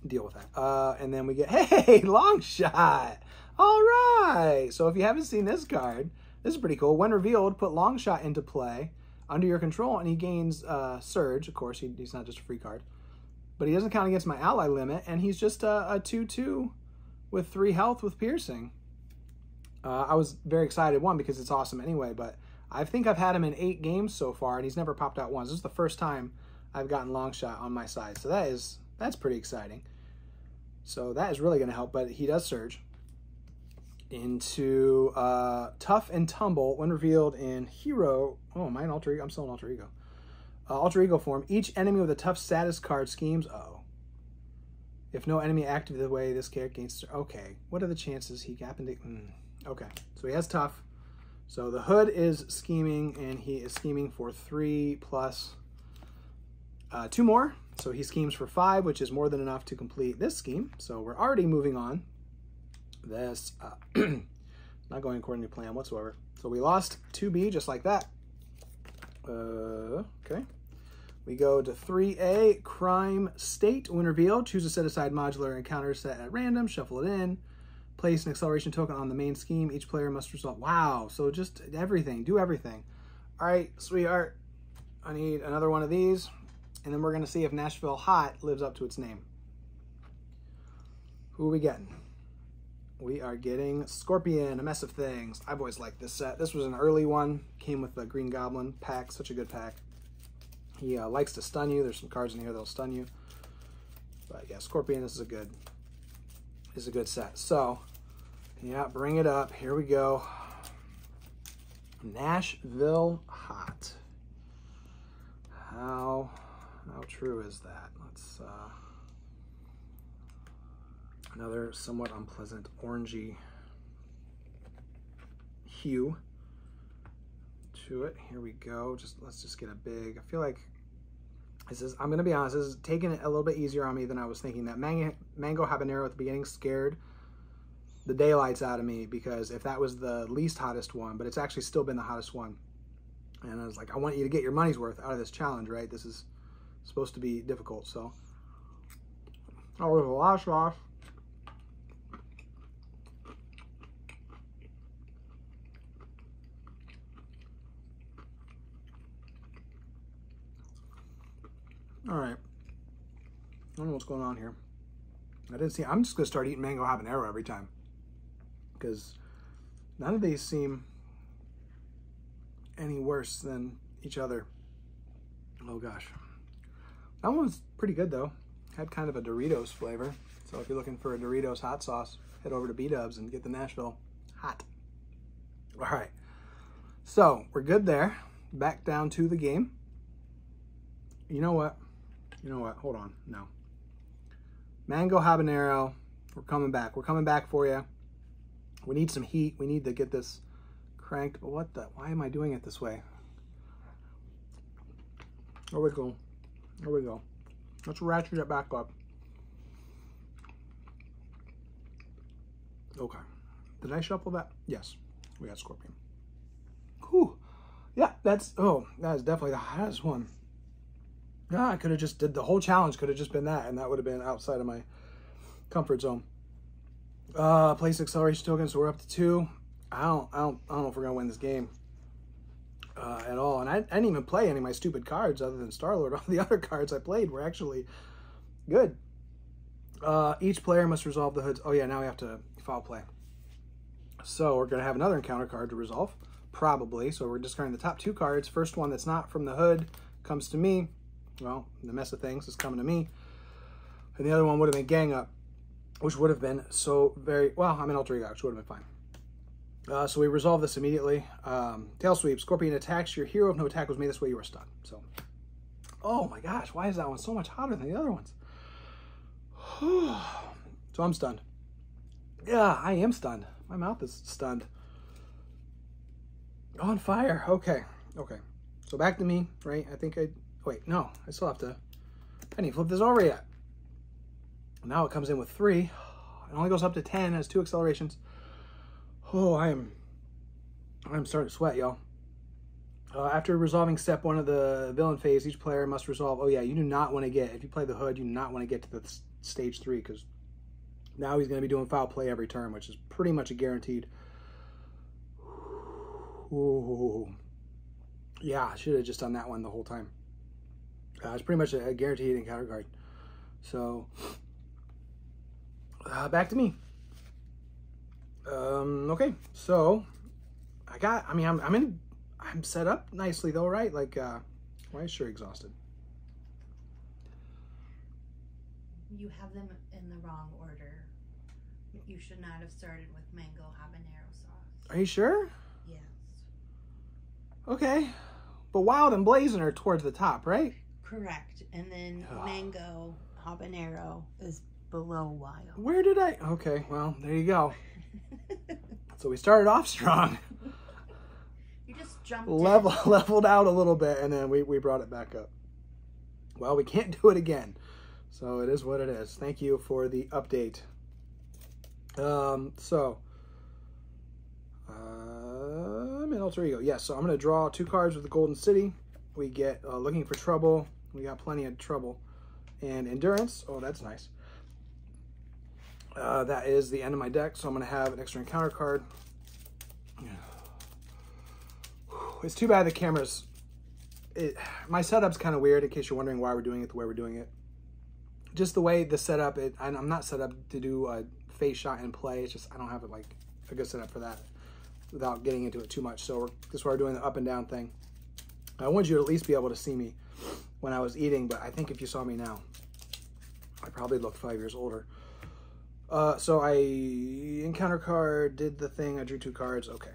Deal with that. And then we get, hey, Long Shot. All right. So if you haven't seen this card, this is pretty cool. When revealed, put Long Shot into play under your control, and he gains Surge. Of course, he's not just a free card. But he doesn't count against my ally limit, and he's just a 2/2 with 3 health with piercing. I was very excited, one, because it's awesome anyway, but I think I've had him in 8 games so far, and he's never popped out once. This is the first time I've gotten Long Shot on my side, so that's pretty exciting. So that is really going to help, but he does Surge into Tough and Tumble when revealed in Hero. Oh, am I an Alter Ego? I'm still an Alter Ego. Alter Ego form. Each enemy with a tough status card schemes. Uh-oh. If no enemy active the way this character gains... Okay. What are the chances he happened to... Okay. So he has tough. So the Hood is scheming, and he is scheming for 3 plus 2 more. So he schemes for 5, which is more than enough to complete this scheme. So we're already moving on. This not going according to plan whatsoever. So we lost 2B just like that. Okay. We go to 3A, Crime State. When revealed, choose a set-aside modular encounter set at random, shuffle it in, place an acceleration token on the main scheme. Each player must resolve. Wow, so just everything. Do everything. All right, sweetheart. I need another one of these, and then we're going to see if Nashville Hot lives up to its name. Who are we getting? We are getting Scorpion, A Mess of Things. I've always liked this set. This was an early one. Came with the Green Goblin pack. Such a good pack. He likes to stun you. There's some cards in here that'll stun you. But yeah, Scorpion, this is a good set. So, yeah, bring it up. Here we go. Nashville Hot. How true is that? Let's another somewhat unpleasant orangey hue to it. Here we go. Let's just get a big. I feel like this is, I'm gonna be honest, this is taking it a little bit easier on me than I was thinking. That mango habanero at the beginning scared the daylights out of me, because if that was the least hottest one, but it's actually still been the hottest one. And I was like, I want you to get your money's worth out of this challenge, right? This is supposed to be difficult, so. Oh, there's a lot of sauce. All right. I don't know what's going on here. I didn't see. I'm just gonna start eating mango habanero every time, because none of these seem any worse than each other. Oh gosh, that one's pretty good though. Had kind of a Doritos flavor. So if you're looking for a Doritos hot sauce, head over to B-Dubs and get the Nashville Hot. All right. So we're good there. Back down to the game. You know what? Hold on. No. Mango habanero. We're coming back. We're coming back for you. We need some heat. We need to get this cranked. But what the? Why am I doing it this way? There we go. There we go. Let's ratchet it back up. Okay. Did I shuffle that? Yes. We got Scorpion. Whew. Yeah, that is definitely the hottest one. Yeah, I could have just did the whole challenge, could have just been that, and that would have been outside of my comfort zone. Place acceleration token, so we're up to 2. I don't know if we're gonna win this game at all. And I didn't even play any of my stupid cards other than Star-Lord. All the other cards I played were actually good. Each player must resolve the hoods. Oh yeah, now we have to foul play. So we're gonna have another encounter card to resolve, probably. So we're discarding the top 2 cards. First one that's not from the hood comes to me. Well, the mess of things is coming to me. And the other one would have been Gang Up, which would have been so very, well, I'm an Alter Ego, which would have been fine. So we resolve this immediately. Tail Sweep. Scorpion attacks your hero. If no attack was made this way, you were stunned. So, oh my gosh, why is that one so much hotter than the other ones? So I'm stunned. Yeah, I am stunned. My mouth is stunned. On fire. Okay. Okay. So back to me, right? I think wait, no, I still have to, I didn't flip this over yet. Now it comes in with 3. It only goes up to 10, has 2 accelerations. Oh, I'm starting to sweat, y'all. After resolving step 1 of the villain phase, each player must resolve. Oh yeah, you do not want to get, if you play the hood, you do not want to get to the stage 3, because now he's going to be doing foul play every turn, which is pretty much a guaranteed. Ooh. Yeah, I should have just done that one the whole time. It's pretty much a guaranteed encounter card. So, back to me. Okay, so I'm set up nicely though, right? Like, why is Sure exhausted? You have them in the wrong order. You should not have started with mango habanero sauce. Are you sure? Yes. Okay, but Wild and Blazing are towards the top, right? Correct. And then mango habanero is below Wild. Where did I? Okay, well, there you go. So we started off strong. You just jumped leveled out a little bit, and then we brought it back up. Well, we can't do it again. So it is what it is. Thank you for the update. I'm in Alter Ego. Yes, so I'm going to draw 2 cards with the Golden City. We get Looking for Trouble. We got plenty of trouble. And Endurance. Oh, that's nice. That is the end of my deck, so I'm going to have an extra encounter card. It's too bad the camera's... my setup's kind of weird, in case you're wondering why we're doing it the way we're doing it. Just the way the setup, I'm not set up to do a face shot and play. It's just I don't have like a good setup for that without getting into it too much. So this is why we're doing the up and down thing. I want you to at least be able to see me when I was eating, but I think if you saw me now, I probably look 5 years older. So I encounter card, did the thing, I drew 2 cards. Okay,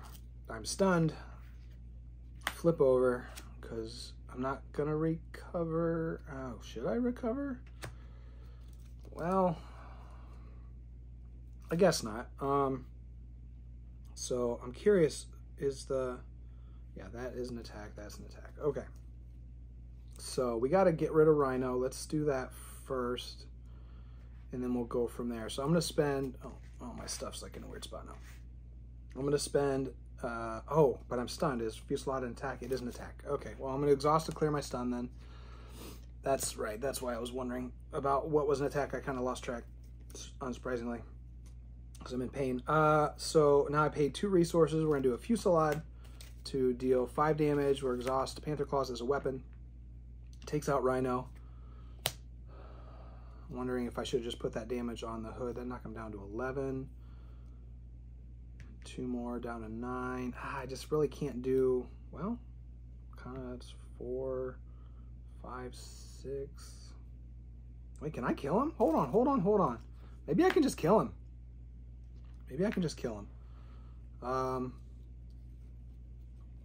I'm stunned. Flip over, because I'm not gonna recover. Oh, should I recover? Well, I guess not. So I'm curious, is the, yeah, that is an attack, that's an attack. Okay. So we got to get rid of Rhino. Let's do that first, and then we'll go from there. So I'm going to spend, oh, my stuff's like in a weird spot now. I'm going to spend, oh, but I'm stunned. Is Fusillade an attack? It is an attack. Okay, well, I'm going to exhaust to clear my stun then. That's right. That's why I was wondering about what was an attack. I kind of lost track, unsurprisingly, because I'm in pain. So now I paid 2 resources. We're going to do a Fusillade to deal 5 damage. We're exhaust Panther Claws as a weapon. Takes out Rhino. I'm wondering if I should just put that damage on the hood. That'd knock him down to 11. 2 more, down to 9. I just really can't do, well, kind of, it's 4, 5, 6. Wait, can I kill him? Hold on, hold on, hold on. Maybe I can just kill him. Maybe I can just kill him.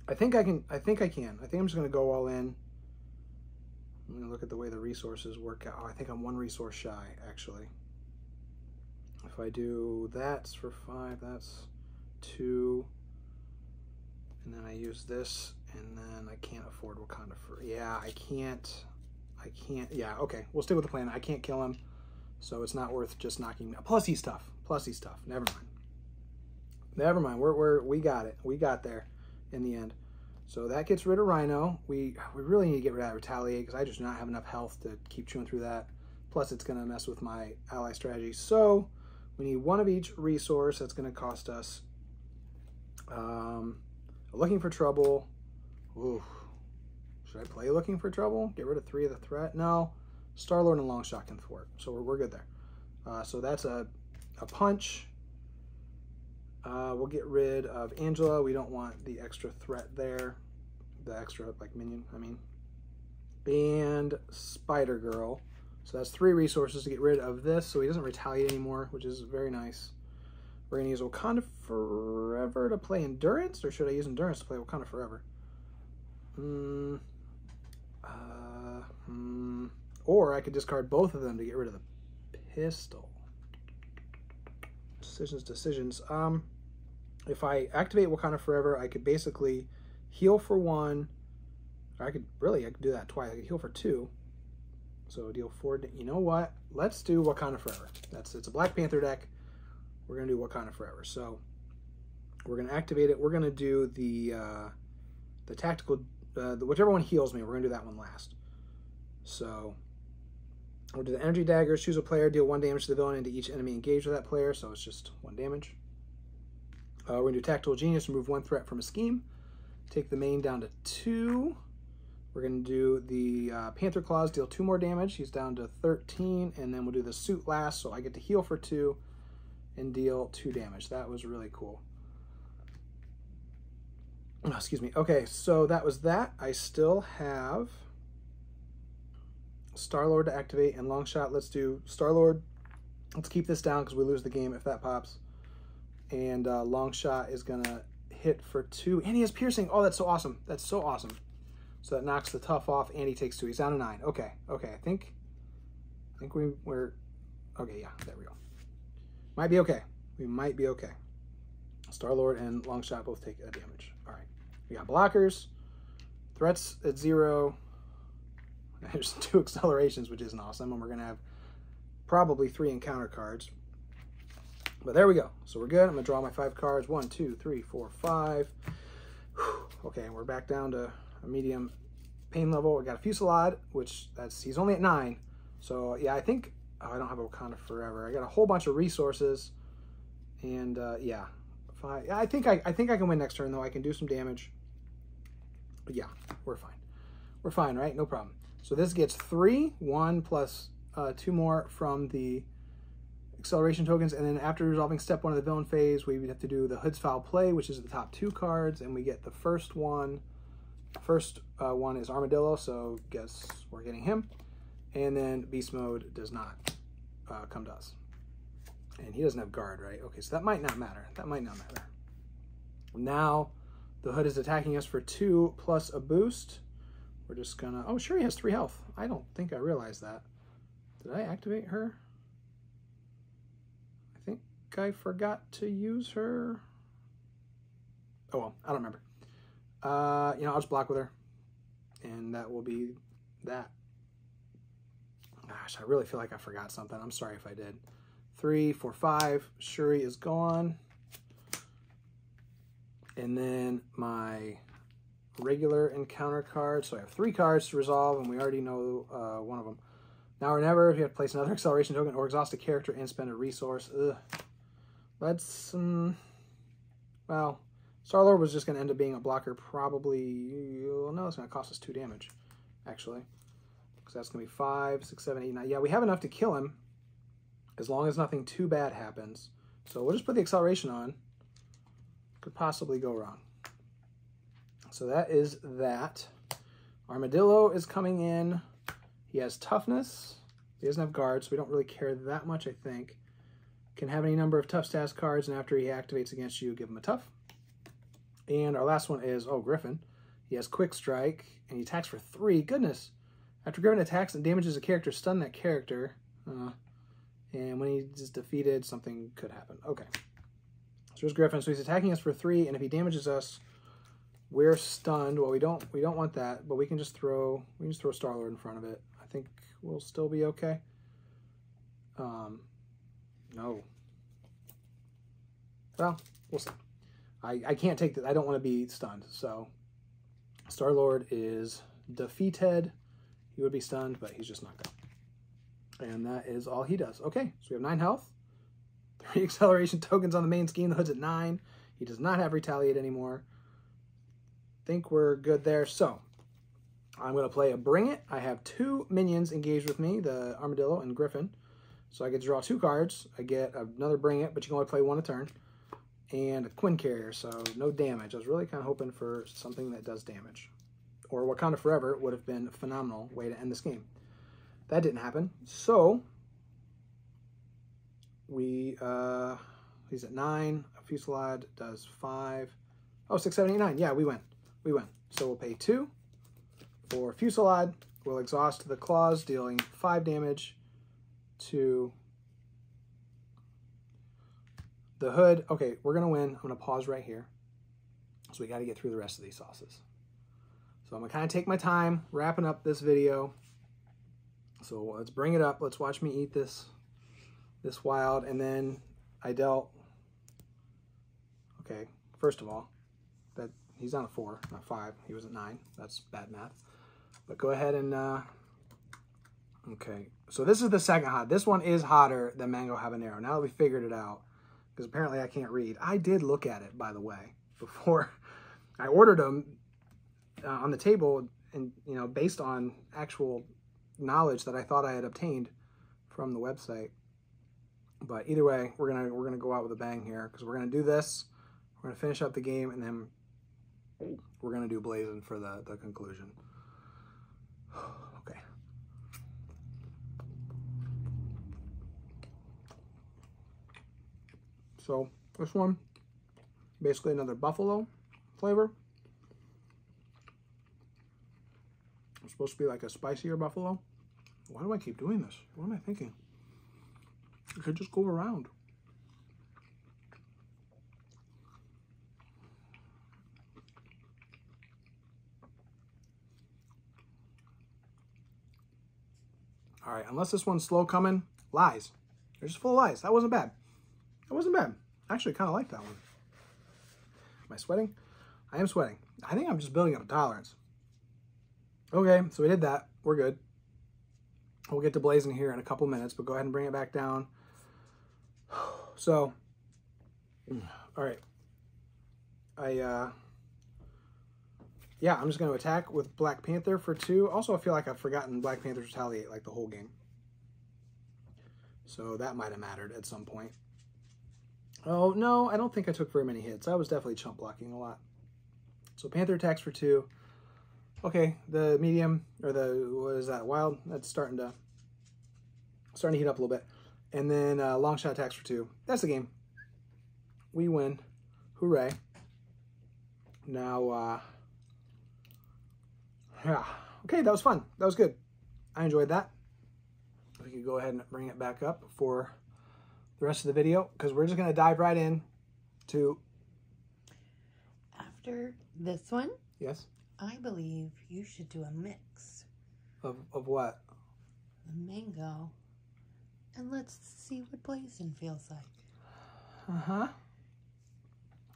I think I can. I think I'm just going to go all in. I'm going to look at the way the resources work out. Oh, I think I'm 1 resource shy, actually. If I do that's for 5, that's 2. And then I use this, and then I can't afford Wakanda for, yeah, I can't, yeah, okay. We'll stick with the plan. I can't kill him, so it's not worth just knocking him out. Plus he's tough. Never mind. Never mind. We got it. We got there in the end. So that gets rid of Rhino. We really need to get rid of that Retaliate, because I just do not have enough health to keep chewing through that. Plus it's going to mess with my ally strategy. So we need 1 of each resource. That's going to cost us Looking for Trouble. Ooh. Should I play Looking for Trouble? Get rid of 3 of the threat? No. Star-Lord and Longshot can thwart. So we're good there. So that's a punch. We'll get rid of Angela. We don't want the extra threat there. The extra, like, minion, I mean. And Spider-Girl. So that's 3 resources to get rid of this, so he doesn't retaliate anymore, which is very nice. We're going to use Wakanda Forever to play Endurance, or should I use Endurance to play Wakanda Forever? Or I could discard both of them to get rid of the pistol. Decisions. If I activate Wakanda Forever, I could basically heal for 1. Or I could do that twice. I could heal for 2. So deal 4. You know what? Let's do Wakanda Forever. It's a Black Panther deck. We're gonna do Wakanda Forever. So we're gonna activate it. We're gonna do the tactical, whichever one heals me. We're gonna do that one last. So we'll do the energy daggers. Choose a player. Deal 1 damage to the villain and to each enemy engaged with that player. So it's just 1 damage. We're gonna do Tactical Genius. Remove 1 threat from a scheme. Take the main down to 2. We're going to do the Panther Claws, deal 2 more damage. He's down to 13, and then we'll do the suit last, so I get to heal for 2 and deal 2 damage. That was really cool. Oh, excuse me. Okay, so that was that. I still have Star-Lord to activate and Longshot. Let's do Star-Lord. Let's keep this down because we lose the game if that pops. And Longshot is going to hit for 2, and he has piercing. Oh, that's so awesome. That's so awesome. So that knocks the tough off, and he takes 2. He's down to 9. Okay. I think we're okay. Yeah, there we go. Might be okay. We might be okay. Star-Lord and Longshot both take a damage. All right. We got blockers. Threats at 0. There's 2 accelerations, which isn't awesome, and we're gonna have probably 3 encounter cards. But there we go. So we're good. I'm gonna draw my 5 cards. 1, 2, 3, 4, 5. Okay, and we're back down to a medium pain level. We got a Fusillade, which he's only at 9. So yeah, I think I don't have a Wakanda Forever. I got a whole bunch of resources, and yeah, 5. I think I can win next turn though. I can do some damage. But yeah, we're fine. We're fine, right? No problem. So this gets 3, 1 plus 2 more from the acceleration tokens, and then after resolving step 1 of the villain phase, we would have to do the Hood's Foul Play, which is the top 2 cards, and we get the first one First one is Armadillo, so guess we're getting him. And then Beast Mode does not come to us. And he doesn't have guard, right? Okay, so that might not matter. That might not matter. Now, the Hood is attacking us for 2 plus a boost. We're just gonna... Oh, sure, he has 3 health. I don't think I realized that. Did I activate her? I think I forgot to use her. Oh, well, I don't remember. You know, I'll just block with her. And that will be that. Gosh, I really feel like I forgot something. I'm sorry if I did. 3, 4, 5. Shuri is gone. And then my regular encounter card. So I have 3 cards to resolve, and we already know one of them. Now or never, if you have to place another acceleration token or exhaust a character and spend a resource. Ugh. Let's, well, Star-Lord was just going to end up being a blocker probably, well, no, it's going to cost us 2 damage, actually. Because that's going to be 5, 6, 7, 8, 9. Yeah, we have enough to kill him, as long as nothing too bad happens. So we'll just put the acceleration on. Could possibly go wrong. So that is that. Armadillo is coming in. He has toughness. He doesn't have guard, so we don't really care that much, I think. Can have any number of tough stats cards, and after he activates against you, give him a tough. And our last one is, oh, Griffin. He has quick strike, and he attacks for 3. Goodness. After Griffin attacks and damages a character, stun that character. And when he's defeated, something could happen. Okay. So here's Griffin. So he's attacking us for 3, and if he damages us, we're stunned. Well, we don't want that, but we can just throw Star-Lord in front of it. I think we'll still be okay. No. Well, we'll see. I can't take that. I don't want to be stunned. So Star-Lord is defeated. He would be stunned, but he's just knocked out. And that is all he does. Okay, so we have 9 health. 3 acceleration tokens on the main scheme. The Hood's at 9. He does not have Retaliate anymore. Think we're good there. So I'm going to play a Bring It. I have 2 minions engaged with me, the Armadillo and Griffin. So I get to draw 2 cards. I get another Bring It, but you can only play 1 a turn. And a Quinn Carrier, so no damage. I was really kind of hoping for something that does damage. Or Wakanda Forever would have been a phenomenal way to end this game. That didn't happen. So we he's at 9. A Fusillade does 5. Oh, 6, 7, 8, 9. Yeah, we win. We win. So we'll pay 2 for Fusillade. We'll exhaust the claws, dealing 5 damage to the Hood. Okay, we're going to win. I'm going to pause right here. So we got to get through the rest of these sauces. So I'm going to kind of take my time wrapping up this video. So let's bring it up. Let's watch me eat this wild. And then I dealt... Okay, first of all, that he's on a 4, not 5. He was at 9. That's bad math. But go ahead and... Okay, so this is the second hot. This one is hotter than Mango Habanero. Now that we figured it out, because apparently I can't read. I did look at it, by the way, before I ordered them on the table, and you know, based on actual knowledge that I thought I had obtained from the website. But either way, we're gonna go out with a bang here, because we're gonna do this. We're gonna finish up the game, and then we're gonna do Blazing for the conclusion. Okay. So this one, basically another buffalo flavor. It's supposed to be like a spicier buffalo. Why do I keep doing this? What am I thinking? I could just go around. All right, unless this one's slow coming, lies. They're just full of lies. That wasn't bad. That wasn't bad. I actually kind of like that one. Am I sweating? I am sweating. I think I'm just building up a tolerance. Okay, so we did that. We're good. We'll get to Blazing here in a couple minutes, but go ahead and bring it back down. So, all right. Yeah, I'm just going to attack with Black Panther for 2. Also, I feel like I've forgotten Black Panther's Retaliate like the whole game. So that might have mattered at some point. Oh, no, I don't think I took very many hits. I was definitely chump blocking a lot. So Panther attacks for 2. Okay, the medium, or the, what is that, wild? That's starting to heat up a little bit. And then long shot attacks for 2. That's the game. We win. Hooray. Now, yeah. Okay, that was fun. That was good. I enjoyed that. We can go ahead and bring it back up for the rest of the video, because we're just going to dive right in to... After this one, Yes? I believe you should do a mix. Of what? The mango. And let's see what blazing feels like. Uh-huh.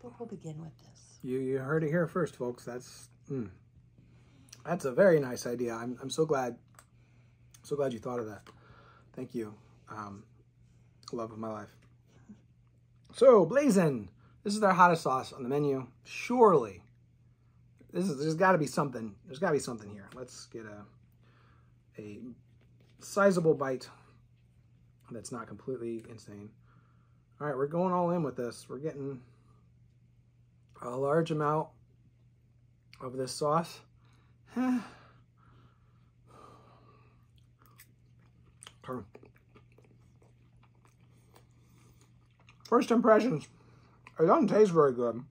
But we'll begin with this. You heard it here first, folks. That's a very nice idea. I'm so glad you thought of that. Thank you. Love of my life. So, blazing. This is our hottest sauce on the menu. Surely. There's got to be something. There's got to be something here. Let's get a sizable bite that's not completely insane. All right, we're going all in with this. We're getting a large amount of this sauce. First impressions. It doesn't taste very good.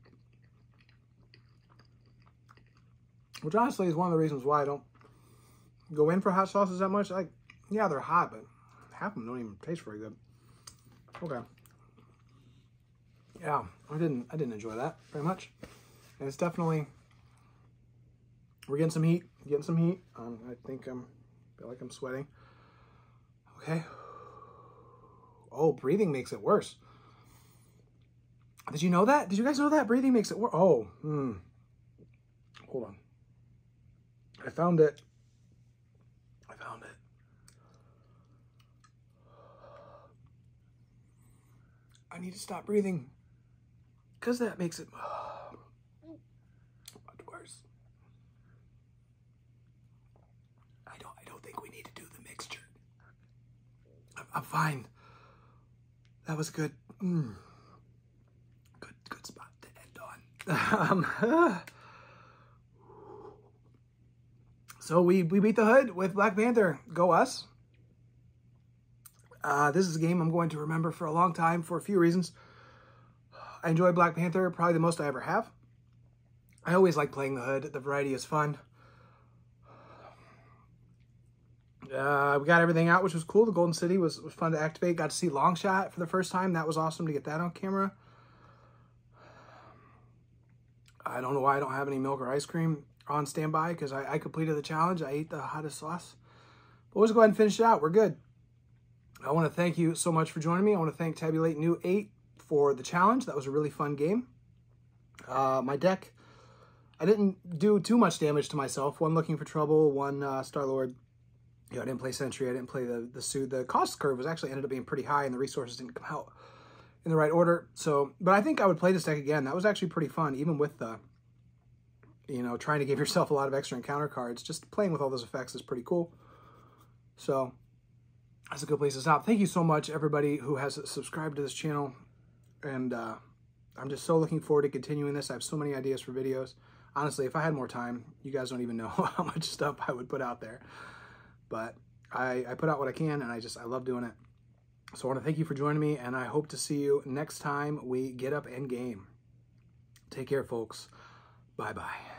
Which honestly is one of the reasons why I don't go in for hot sauces that much. Like, yeah, they're hot, but half of them don't even taste very good. Okay. Yeah, I didn't enjoy that very much. And it's definitely, we're getting some heat. I think feel like I'm sweating. Okay. Oh, breathing makes it worse. Did you know that? Did you guys know that? Breathing makes it worse. Oh, hold on. I found it. I need to stop breathing, because that makes it much worse. I don't think we need to do the mixture. I'm fine. That was good. Good spot to end on. So we beat the hood with Black Panther. Go us. This is a game I'm going to remember for a long time for a few reasons. I enjoy Black Panther, probably the most I ever have. I always like playing the hood. The variety is fun. We got everything out, which was cool. The Golden City was fun to activate. Got to see Long Shot for the first time. That was awesome to get that on camera. I don't know why I don't have any milk or ice cream on standby, because I completed the challenge. I ate the hottest sauce. But let's go ahead and finish it out. We're good. I want to thank you so much for joining me. I want to thank Tabulate New 8 for the challenge. That was a really fun game. My deck, I didn't do too much damage to myself. One Looking for Trouble, one Star-Lord. I didn't play Sentry. I didn't play the suit. The cost curve was actually ended up being pretty high, and the resources didn't come out in the right order. So, but I think I would play this deck again. That was actually pretty fun, even with the, trying to give yourself a lot of extra encounter cards. Just playing with all those effects is pretty cool. So that's a good place to stop. Thank you so much, everybody who has subscribed to this channel. And I'm just so looking forward to continuing this. I have so many ideas for videos. Honestly, if I had more time, you guys don't even know how much stuff I would put out there. But I put out what I can, and I love doing it. So I want to thank you for joining me, and I hope to see you next time we get up and game. Take care, folks. Bye-bye.